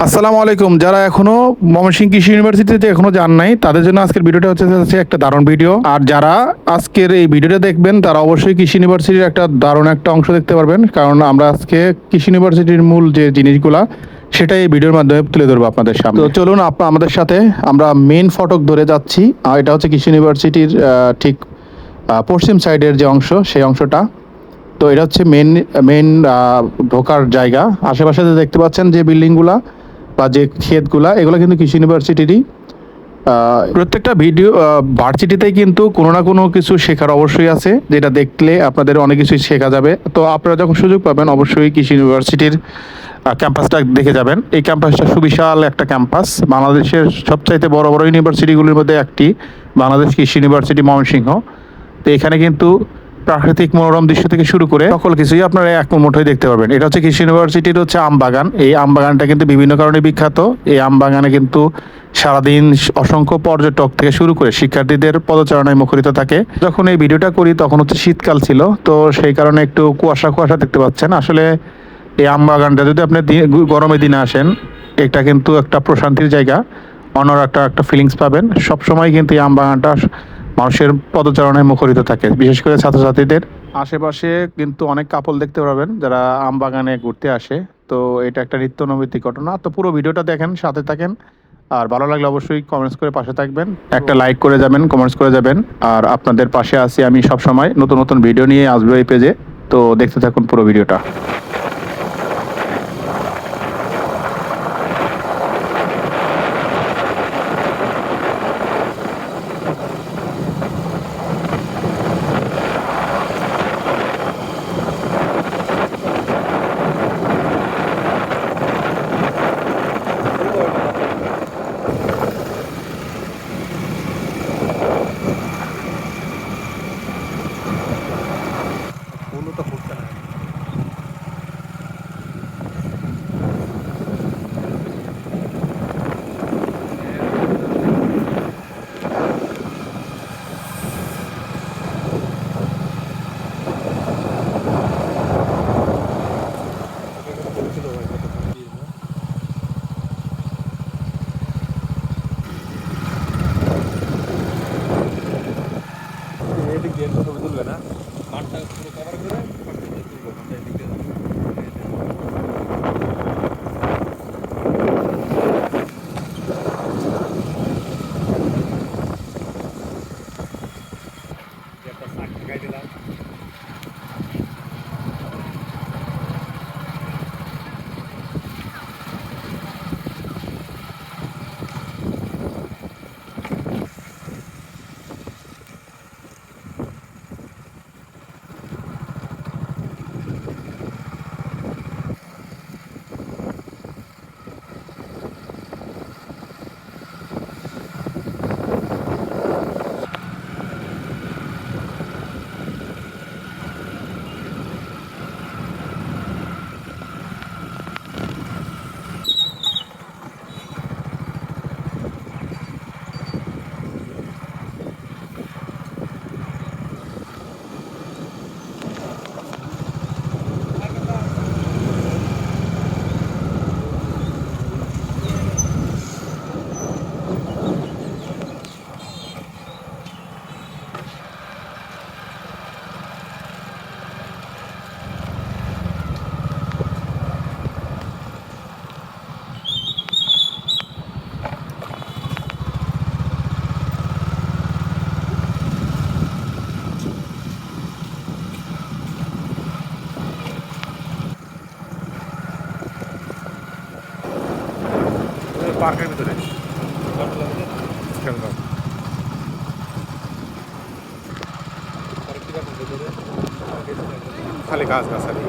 আসসালামু আলাইকুম। যারা এখনো ময়মনসিংহ কৃষি ইউনিভার্সিটিতে এখনো যান নাই তাদের জন্য আজকের ভিডিওটা হচ্ছে একটা দারুণ ভিডিও। আর যারা আজকের এই ভিডিওটা দেখবেন তারা অবশ্যই কৃষি ইউনিভার্সিটির একটা দারুণ একটা অংশ দেখতে পারবেন, কারণ আমরা আজকে কৃষি ইউনিভার্সিটির মূল যে জিনিসগুলা সেটাই এই ভিডিওর মাধ্যমে তুলে ধরবো আপনাদের সামনে। তো চলুন আমাদের সাথে আমরা মেইন ফটক ধরে যাচ্ছি। আর এটা হচ্ছে কৃষি ইউনিভার্সিটির ঠিক পশ্চিম সাইডের যে অংশ সেই অংশটা। তো এটা হচ্ছে মেন মেন ঢোকার জায়গা। আশেপাশে যে দেখতে পাচ্ছেন যে বিল্ডিংগুলা বা যে ক্ষেতগুলা, এগুলো কিন্তু কৃষি ইউনিভার্সিটিরই। প্রত্যেকটা ভিডিও ভার্সিটিতেই কিন্তু কোনো না কোনো কিছু শেখার অবশ্যই আছে, যেটা দেখলে আপনাদের অনেক কিছুই শেখা যাবে। তো আপনারা যখন সুযোগ পাবেন অবশ্যই কৃষি ইউনিভার্সিটির ক্যাম্পাসটা দেখে যাবেন। এই ক্যাম্পাসটা সুবিশাল একটা ক্যাম্পাস, বাংলাদেশের সবচাইতে বড় বড় ইউনিভার্সিটিগুলির মধ্যে একটি বাংলাদেশ কৃষি ইউনিভার্সিটি ময়মনসিংহ। তো এখানে কিন্তু প্রাকৃতিক মনোরম দৃশ্য থেকে শুরু করে সকল কিছুই আপনারা এক মুঠোয় দেখতে পারবেন। এটা হচ্ছে কৃষি ইউনিভার্সিটির হচ্ছে আম বাগান। এই আম বাগানটা কিন্তু বিভিন্ন কারণে বিখ্যাত। এই আম বাগানে কিন্তু সারাদিন অসংখ্য পর্যটক থেকে শুরু করে শিক্ষার্থীদের পদচারণায় মুখরিত থাকে। যখন এই ভিডিওটা করি তখন হচ্ছে শীতকাল ছিল, তো সেই কারণে একটু কুয়াশা কুয়াশা দেখতে পাচ্ছেন। আসলে এই আম বাগানটা যদি আপনি গরমের দিনে আসেন, এটা কিন্তু একটা প্রশান্তির জায়গা, অন্য একটা ফিলিংস পাবেন। সবসময় কিন্তু এই আম বাগানটা মানুষের পদচারণায় মুখরিত থাকে, বিশেষ করে ছাত্রছাত্রীদের। আশেপাশে কিন্তু অনেক কাপল দেখতে পারবেন যারা আম বাগানে ঘুরতে আসে। তো এটা একটা নিত্য নৈমিত্তিক ঘটনা। তো পুরো ভিডিওটা দেখেন, সাথে থাকেন। আর ভালো লাগলে অবশ্যই কমেন্টস করে পাশে থাকবেন, একটা লাইক করে যাবেন, কমেন্টস করে যাবেন। আর আপনাদের পাশে আছি আমি সব সময়, নতুন নতুন ভিডিও নিয়ে আসবো এই পেজে। তো দেখতে থাকুন পুরো ভিডিওটা। তুলবে না মাঠটা পুরো কভার করে তুলবো মাঠটা এদিক দিয়ে একটা শাক ঢাকাই দিলাম। পার্কের ভিতরে খালি গাছ গাছালি।